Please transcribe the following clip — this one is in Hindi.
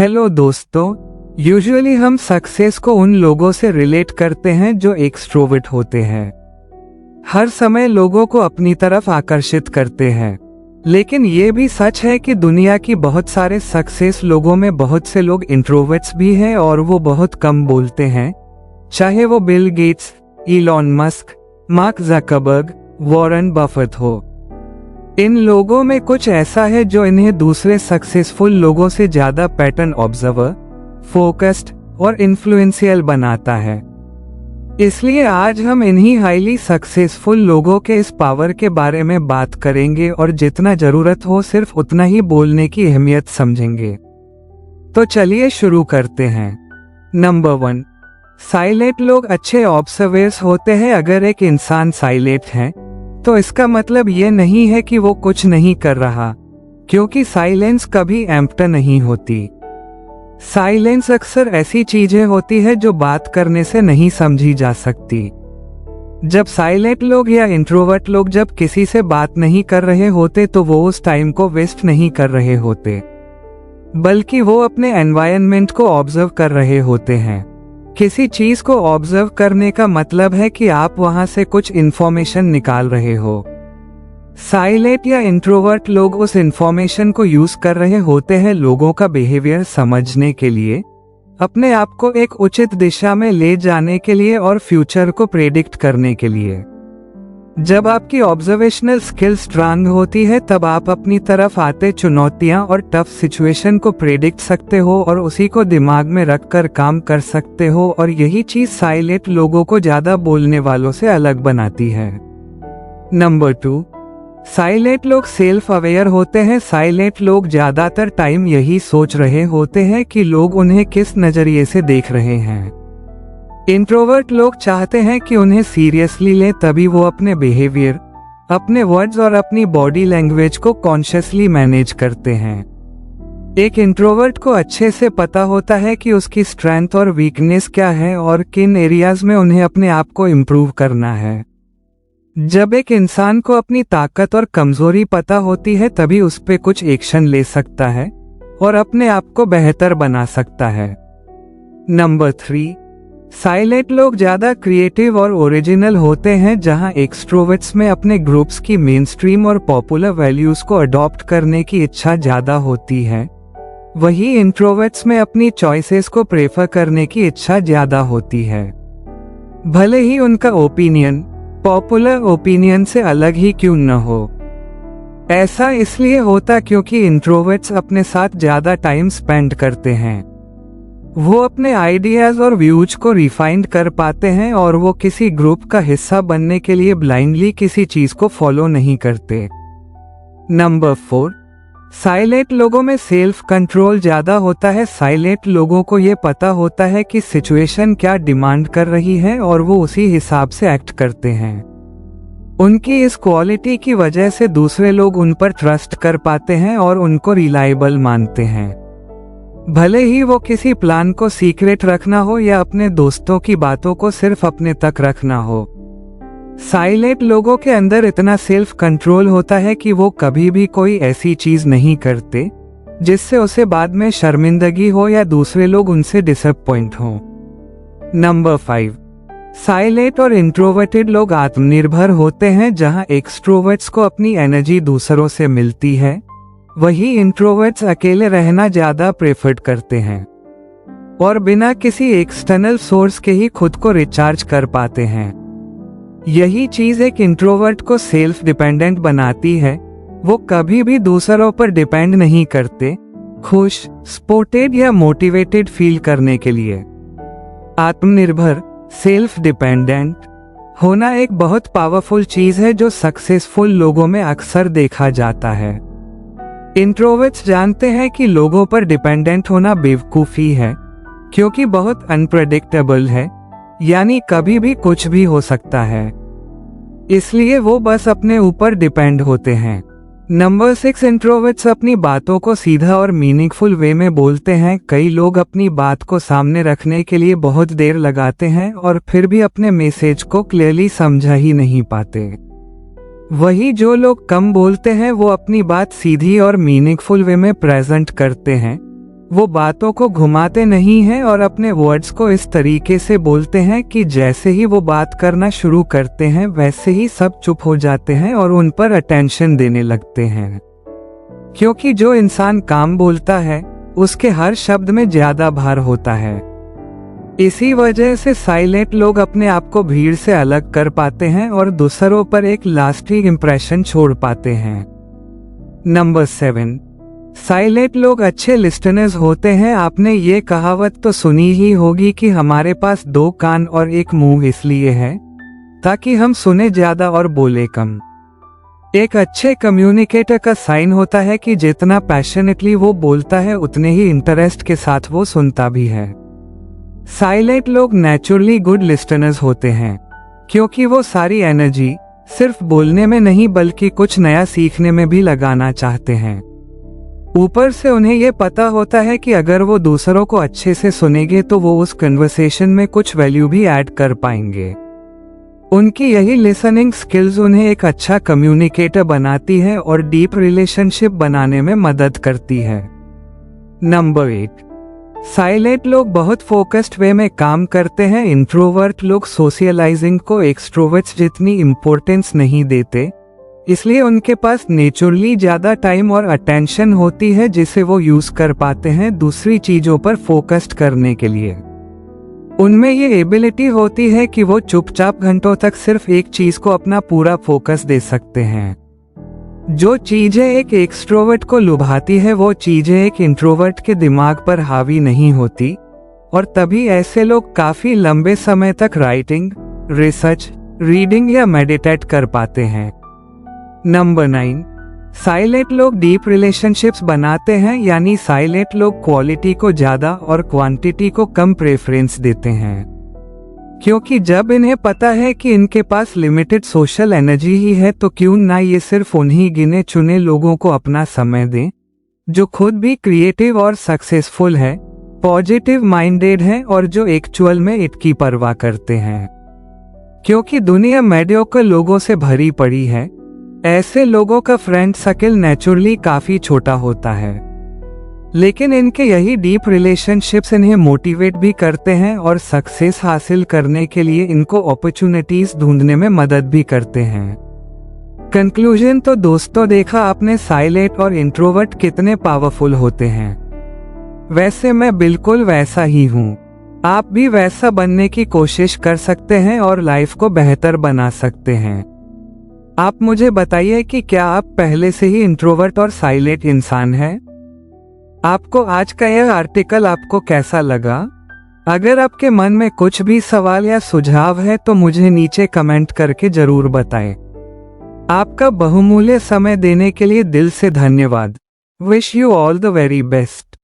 हेलो दोस्तों, यूजुअली हम सक्सेस को उन लोगों से रिलेट करते हैं जो एक्सट्रोवर्ट होते हैं। हर समय लोगों को अपनी तरफ आकर्षित करते हैं। लेकिन ये भी सच है कि दुनिया की बहुत सारे सक्सेस लोगों में बहुत से लोग इंट्रोवर्ट्स भी हैं और वो बहुत कम बोलते हैं। चाहे वो Bill Gates, Elon Musk, mark Zuckerberg, Warren Buffett हो। इन लोगों में कुछ ऐसा है जो इन्हें दूसरे सक्सेसफुल लोगों से ज्यादा पैटर्न ऑब्जर्वर, फोकस्ड और इन्फ्लुएंशियल बनाता है। इसलिए आज हम इन्हीं हाईली सक्सेसफुल लोगों के इस पावर के बारे में बात करेंगे और जितना जरूरत हो सिर्फ उतना ही बोलने की अहमियत समझेंगे। तो चलिए शुरू करते हैं। नंबर 1, साइलेंट लोग अच्छे ऑब्जर्वर्स होते हैं। अगर एक इंसान साइलेंट है तो इसका मतलब ये नहीं है कि वो कुछ नहीं कर रहा, क्योंकि साइलेंस कभी एम्प्टी नहीं होती। साइलेंस अक्सर ऐसी चीजें होती है जो बात करने से नहीं समझी जा सकती। जब साइलेंट लोग या इंट्रोवर्ट लोग जब किसी से बात नहीं कर रहे होते तो वो उस टाइम को वेस्ट नहीं कर रहे होते, बल्कि वो अपने एनवायरनमेंट को ऑब्जर्व कर रहे होते हैं। किसी चीज को ऑब्जर्व करने का मतलब है कि आप वहां से कुछ इंफॉर्मेशन निकाल रहे हो। साइलेंट या इंट्रोवर्ट लोग उस इंफॉर्मेशन को यूज कर रहे होते हैं लोगों का बिहेवियर समझने के लिए, अपने आप को एक उचित दिशा में ले जाने के लिए और फ्यूचर को प्रेडिक्ट करने के लिए। जब आपकी ऑब्जर्वेशनल स्किल स्ट्रांग होती है तब आप अपनी तरफ आते चुनौतियां और टफ सिचुएशन को प्रेडिक्ट सकते हो और उसी को दिमाग में रखकर काम कर सकते हो, और यही चीज साइलेंट लोगों को ज्यादा बोलने वालों से अलग बनाती है। नंबर 2, साइलेंट लोग सेल्फ अवेयर होते हैं। साइलेंट लोग ज्यादातर टाइम यही सोच रहे होते हैं कि लोग उन्हें किस नजरिए से देख रहे हैं। इंट्रोवर्ट लोग चाहते हैं कि उन्हें सीरियसली लें, तभी वो अपने बिहेवियर, अपने वर्ड्स और अपनी बॉडी लैंग्वेज को कॉन्शियसली मैनेज करते हैं। एक इंट्रोवर्ट को अच्छे से पता होता है कि उसकी स्ट्रेंथ और वीकनेस क्या है और किन एरियाज में उन्हें अपने आप को इम्प्रूव करना है। जब एक इंसान को अपनी ताकत और कमजोरी पता होती है तभी उस पे कुछ एक्शन ले सकता है और अपने आप को बेहतर बना सकता है। नंबर 3, साइलेंट लोग ज्यादा क्रिएटिव और ओरिजिनल होते हैं। जहां एक्सट्रोवर्ट्स में अपने ग्रुप्स की मेनस्ट्रीम और पॉपुलर वैल्यूज को अडॉप्ट करने की इच्छा ज्यादा होती है, वहीं इंट्रोवर्ट्स में अपनी चॉइसेस को प्रेफर करने की इच्छा ज्यादा होती है, भले ही उनका ओपिनियन पॉपुलर ओपिनियन से अलग ही क्यों न हो। ऐसा इसलिए होता क्योंकि इंट्रोवर्ट्स अपने साथ ज्यादा टाइम स्पेंड करते हैं। वो अपने आइडियाज और व्यूज को रिफाइंड कर पाते हैं और वो किसी ग्रुप का हिस्सा बनने के लिए ब्लाइंडली किसी चीज को फॉलो नहीं करते। नंबर 4, साइलेंट लोगों में सेल्फ कंट्रोल ज्यादा होता है। साइलेंट लोगों को ये पता होता है कि सिचुएशन क्या डिमांड कर रही है और वो उसी हिसाब से एक्ट करते हैं। उनकी इस क्वालिटी की वजह से दूसरे लोग उन पर ट्रस्ट कर पाते हैं और उनको रिलायबल मानते हैं, भले ही वो किसी प्लान को सीक्रेट रखना हो या अपने दोस्तों की बातों को सिर्फ अपने तक रखना हो। साइलेंट लोगों के अंदर इतना सेल्फ कंट्रोल होता है कि वो कभी भी कोई ऐसी चीज नहीं करते जिससे उसे बाद में शर्मिंदगी हो या दूसरे लोग उनसे डिसअपॉइंट हो। नंबर 5, साइलेंट और इंट्रोवर्टेड लोग आत्मनिर्भर होते हैं। जहां एक्सट्रोवर्ट्स को अपनी एनर्जी दूसरों से मिलती है, वही इंट्रोवर्ट्स अकेले रहना ज्यादा प्रेफर करते हैं और बिना किसी एक्सटर्नल सोर्स के ही खुद को रिचार्ज कर पाते हैं। यही चीज एक इंट्रोवर्ट को सेल्फ डिपेंडेंट बनाती है। वो कभी भी दूसरों पर डिपेंड नहीं करते, खुश, सपोर्टेड या मोटिवेटेड फील करने के लिए। आत्मनिर्भर, सेल्फ डिपेंडेंट होना एक बहुत पावरफुल चीज है जो सक्सेसफुल लोगों में अक्सर देखा जाता है। इंट्रोवर्ट्स जानते हैं कि लोगों पर डिपेंडेंट होना बेवकूफी है, क्योंकि बहुत अनप्रेडिक्टेबल है, यानी कभी भी कुछ भी हो सकता है। इसलिए वो बस अपने ऊपर डिपेंड होते हैं। नंबर 6, इंट्रोवर्ट्स अपनी बातों को सीधा और मीनिंगफुल वे में बोलते हैं। कई लोग अपनी बात को सामने रखने के लिए बहुत देर लगाते हैं और फिर भी अपने मैसेज को क्लियरली समझा ही नहीं पाते। वही जो लोग कम बोलते हैं वो अपनी बात सीधी और मीनिंगफुल वे में प्रेजेंट करते हैं वो बातों को घुमाते नहीं हैं और अपने वर्ड्स को इस तरीके से बोलते हैं कि जैसे ही वो बात करना शुरू करते हैं वैसे ही सब चुप हो जाते हैं और उन पर अटेंशन देने लगते हैं। क्योंकि जो इंसान काम बोलता है उसके हर शब्द में ज्यादा भार होता है। इसी वजह से साइलेंट लोग अपने आप को भीड़ से अलग कर पाते हैं और दूसरों पर एक लास्टिंग इम्प्रेशन छोड़ पाते हैं। नंबर 7, साइलेंट लोग अच्छे लिस्टनर्स होते हैं। आपने ये कहावत तो सुनी ही होगी कि हमारे पास 2 कान और 1 मुंह इसलिए है ताकि हम सुने ज्यादा और बोले कम। एक अच्छे कम्युनिकेटर का साइन होता है कि जितना पैशनेटली वो बोलता है उतने ही इंटरेस्ट के साथ वो सुनता भी है। साइलेंट लोग नेचुरली गुड लिस्टनर्स होते हैं क्योंकि वो सारी एनर्जी सिर्फ बोलने में नहीं बल्कि कुछ नया सीखने में भी लगाना चाहते हैं। ऊपर से उन्हें ये पता होता है कि अगर वो दूसरों को अच्छे से सुनेंगे तो वो उस कन्वर्सेशन में कुछ वैल्यू भी ऐड कर पाएंगे। उनकी यही लिसनिंग स्किल्स उन्हें एक अच्छा कम्युनिकेटर बनाती है और डीप रिलेशनशिप बनाने में मदद करती है। नंबर 8, साइलेंट लोग बहुत फोकस्ड वे में काम करते हैं। इंट्रोवर्ट लोग सोशलाइजिंग को एक्सट्रोवर्ट्स जितनी इम्पोर्टेंस नहीं देते, इसलिए उनके पास नेचुरली ज्यादा टाइम और अटेंशन होती है जिसे वो यूज कर पाते हैं दूसरी चीजों पर फोकस्ड करने के लिए। उनमें ये एबिलिटी होती है कि वो चुपचाप घंटों तक सिर्फ एक चीज को अपना पूरा फोकस दे सकते हैं। जो चीजें एक एक्सट्रोवर्ट को लुभाती है वो चीजें एक इंट्रोवर्ट के दिमाग पर हावी नहीं होती, और तभी ऐसे लोग काफी लंबे समय तक राइटिंग, रिसर्च, रीडिंग या मेडिटेट कर पाते हैं। नंबर 9, साइलेंट लोग डीप रिलेशनशिप्स बनाते हैं। यानी साइलेंट लोग क्वालिटी को ज्यादा और क्वांटिटी को कम प्रेफरेंस देते हैं, क्योंकि जब इन्हें पता है कि इनके पास लिमिटेड सोशल एनर्जी ही है तो क्यों ना ये सिर्फ उन्हीं गिने चुने लोगों को अपना समय दें जो खुद भी क्रिएटिव और सक्सेसफुल है, पॉजिटिव माइंडेड है और जो एक्चुअल में इट की परवाह करते हैं। क्योंकि दुनिया मेडियोकर लोगों से भरी पड़ी है, ऐसे लोगों का फ्रेंड सर्कल नेचुरली काफी छोटा होता है, लेकिन इनके यही डीप रिलेशनशिप्स इन्हें मोटिवेट भी करते हैं और सक्सेस हासिल करने के लिए इनको अपॉर्चुनिटीज ढूंढने में मदद भी करते हैं। कंक्लूजन तो दोस्तों, देखा आपने साइलेंट और इंट्रोवर्ट कितने पावरफुल होते हैं। वैसे मैं बिल्कुल वैसा ही हूँ। आप भी वैसा बनने की कोशिश कर सकते हैं और लाइफ को बेहतर बना सकते हैं। आप मुझे बताइए कि क्या आप पहले से ही इंट्रोवर्ट और साइलेंट इंसान हैं? आपको आज का यह आर्टिकल आपको कैसा लगा? अगर आपके मन में कुछ भी सवाल या सुझाव है तो मुझे नीचे कमेंट करके जरूर बताएं। आपका बहुमूल्य समय देने के लिए दिल से धन्यवाद। Wish you all the very best.